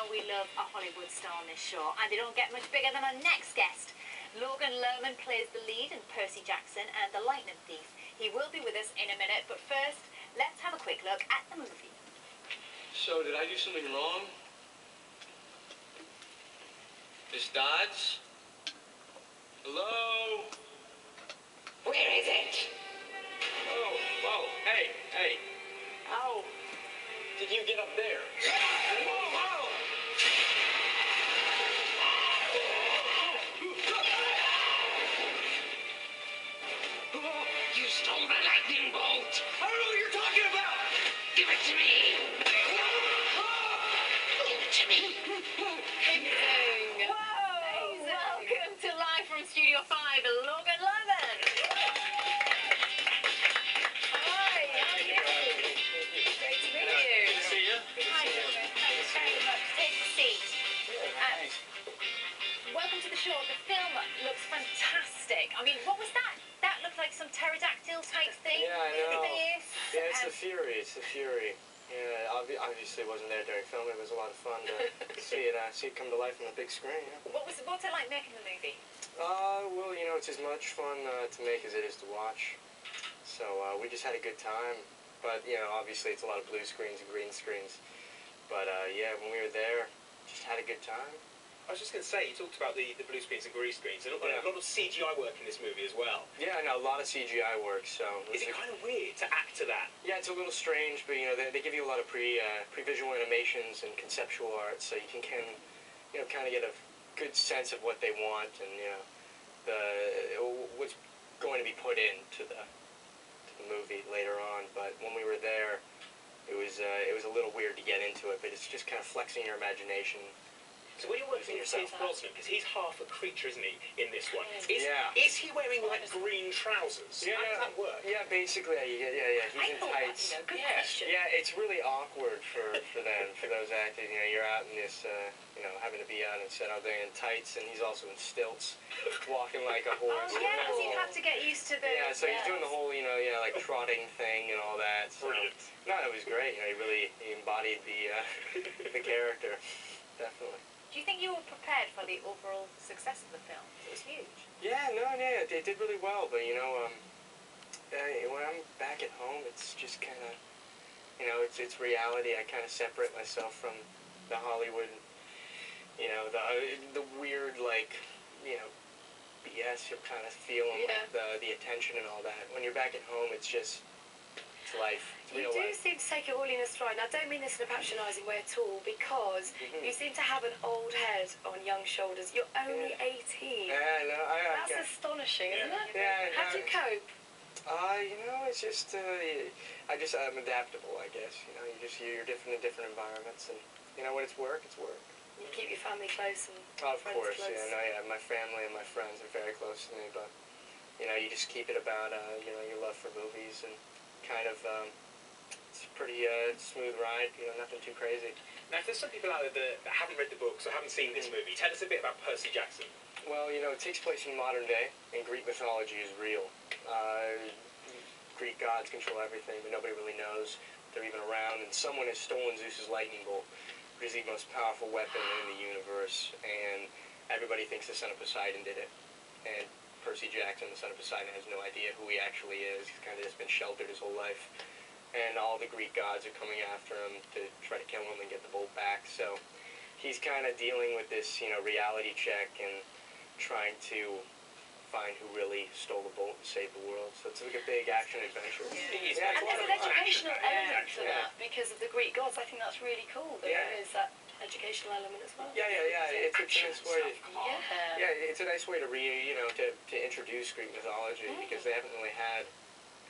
how we love a Hollywood star on this show, and they don't get much bigger than our next guest. Logan Lerman plays the lead in Percy Jackson and the Lightning Thief. He will be with us in a minute, but first, let's have a quick look at the movie. So, did I do something wrong? Miss Dodds? Hello? Where is it? Oh, hey. How did you get up there? Whoa! You stole my lightning bolt! I don't know what you're talking about! Give it to me! Give it to me! Amazing! Whoa! Welcome to Live from Studio 5, Logan Lerman! Hi, how are you? Great to meet you. Good to see you. Hi, Logan. Thanks very much. Take a seat. Thanks. Welcome to the show. The film looks fantastic. I mean, what was that? That looked like some pterodactyl type thing. Yeah, I know. Face. Yeah, it's the Fury. It's the Fury. Yeah, obviously wasn't there during filming. It was a lot of fun to see it come to life on the big screen. Yeah. What's it like making the movie? Well, you know, it's as much fun to make as it is to watch. So we just had a good time. But you know, obviously it's a lot of blue screens and green screens. But yeah, when we were there, just had a good time. I was just going to say, you talked about the blue screens and green screens, and a lot of CGI work in this movie as well. Yeah, no, a lot of CGI work, so... Is it kind of weird to act to that? Yeah, it's a little strange, but, you know, they give you a lot of pre-visual animations and conceptual art, so you can kind of get a good sense of what they want and, you know, what's going to be put into the movie later on. But when we were there, it was a little weird to get into it, but it's just kind of flexing your imagination. So when you're working with Pierce Brosnan, because he's half a creature, isn't he, in this one? Yeah. Is he wearing, like, green trousers? Yeah, how does that work? Yeah, basically, yeah, he's in tights. Good question. Yeah, it's really awkward for them, for those actors. You know, you're out in this, you know, having to be out and set out there in tights, and he's also in stilts, walking like a horse. Oh, yeah, because you'd have to get used to the... Yeah, so he's doing the whole, you know, like trotting thing and all that. So, Brilliant. No, it was great. You know, he embodied the character, definitely. Do you think you were prepared for the overall success of the film? It was huge. Yeah, they did really well, but you know, when I'm back at home, it's just kind of, you know, it's reality. I kind of separate myself from the Hollywood, you know, the weird, like, you know, BS you're kind of feeling, like the attention and all that. When you're back at home, it's just, it's life. It's you real do life. seem to take it all in a stride. And I don't mean this in a patronising way at all, because you seem to have an old head on young shoulders. You're only 18. Yeah, no, That's astonishing, isn't it? Yeah, How do you cope? You know, it's just, I'm adaptable, I guess. You know, you're different in different environments, and you know, when it's work, it's work. You keep your family close and Of friends course, close. my family and my friends are very close to me, but you know, you just keep it about, you know, your love for movies and kind of, it's a pretty smooth ride. You know, nothing too crazy. Now, if there's some people out there that haven't read the books or haven't seen this movie, tell us a bit about Percy Jackson. Well, you know, it takes place in modern day, and Greek mythology is real. Greek gods control everything, but nobody really knows they're even around, and someone has stolen Zeus's lightning bolt, which is the most powerful weapon in the universe, and everybody thinks the son of Poseidon did it. And Percy Jackson, the son of Poseidon, has no idea who he actually is. He's kind of just been sheltered his whole life. And all the Greek gods are coming after him to try to kill him and get the bolt back. So he's kind of dealing with this, you know, reality check and trying to find who really stole the bolt and save the world. So it's like a big action adventure. And there's an educational element to that because of the Greek gods. I think that's really cool that there is that educational element as well. Yeah. It's a nice way. Yeah. It's a nice way to to introduce Greek mythology because they haven't really had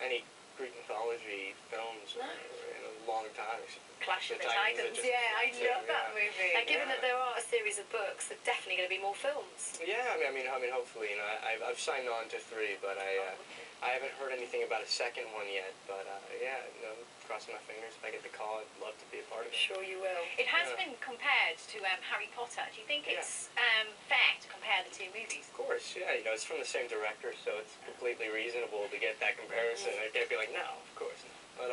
any Greek mythology films in a long time. Clash of the Titans. Yeah, I love that movie. And given that there are a series of books, there's definitely going to be more films. Yeah, I mean, hopefully, you know, I've signed on to 3, but I haven't heard anything about a second one yet. But yeah, you know, crossing my fingers. If I get the call, I'd love to be a part of it. Sure, you will. It has been compared to Harry Potter. Do you think it's fair to compare the two movies? Of course, yeah. You know, it's from the same director, so it's completely reasonable to get that comparison. I can't be like, no, of course not. But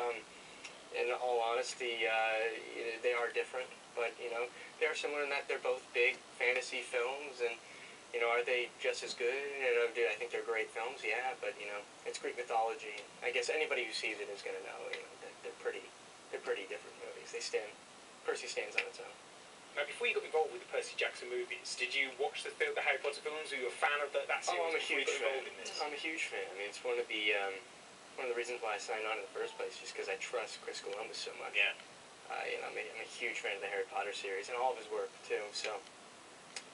in all honesty, they are different, but, you know, they are similar in that they're both big fantasy films, and, you know, are they just as good? You know, I think they're great films, yeah, but, you know, it's Greek mythology. I guess anybody who sees it is going to know, you know, that they're pretty different movies. Percy stands on its own. Now, before you got involved with the Percy Jackson movies, did you watch the Harry Potter films? Were you a fan of that series? Oh, I'm a before you huge got fan. involved in this? I'm a huge fan. I mean, it's one of the reasons why I signed on in the first place, just because I trust Chris Columbus so much. Yeah. You know, I'm a huge fan of the Harry Potter series and all of his work too. So,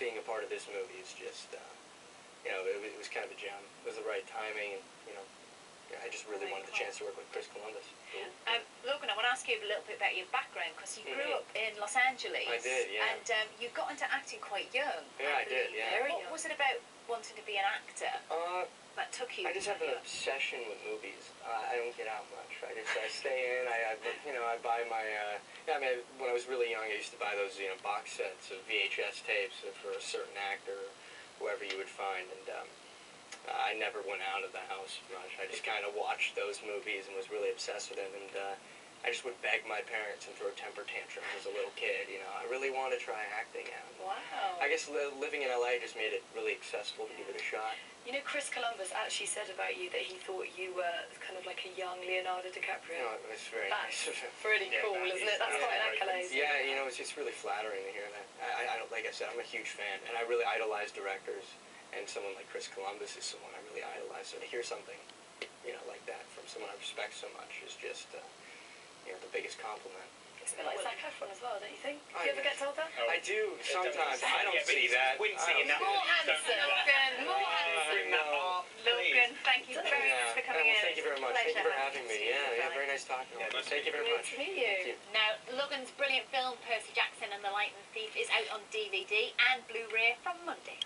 being a part of this movie is just, you know, it was kind of a gem. It was the right timing, and you know, I just really wanted the chance to work with Chris Columbus. Logan, I want to ask you a little bit about your background, because you grew up in Los Angeles. I did, yeah. And you got into acting quite young. Yeah, I did, yeah. Very What young. was it about wanting to be an actor that took you? I just have an obsession with movies. I don't get out much. I stay in. You know, I buy my. I mean, when I was really young, I used to buy those, you know, box sets of VHS tapes for a certain actor, whoever you would find, and I never went out of the house much. I just kind of watched those movies and was really obsessed with them, and I just would beg my parents and throw temper tantrums as a little kid. You know, I really want to try acting out. Wow. I guess living in LA just made it really accessible to give it a shot. You know, Chris Columbus actually said about you that he thought you were kind of like a young Leonardo DiCaprio. You know, it was very That's nice. really Yeah, cool, that isn't is- it? That's yeah, quite an very accolade. Yeah, you know, it's just really flattering to hear that. I don't, like I said, I'm a huge fan, and I really idolize directors, and someone like Chris Columbus is someone I really idolize. So to hear something, you know, like that from someone I respect so much is just, you know, the biggest compliment. It's a bit like Zac Efron as well, don't you think? Do I you ever know. get told that? Oh, I do sometimes. Yeah, I don't but see it's that. wincing in that More movie. Don't do handsome, that. Logan. More handsome. Bring that up, Logan, please. thank you very much for coming in. Thank you very much. Thank you for having me. Yeah, very nice talking to you. Yeah, nice Thank you very Good much. to meet you. Thank you. Now, Logan's brilliant film, Percy Jackson and the Lightning Thief, is out on DVD and Blu-ray from Monday.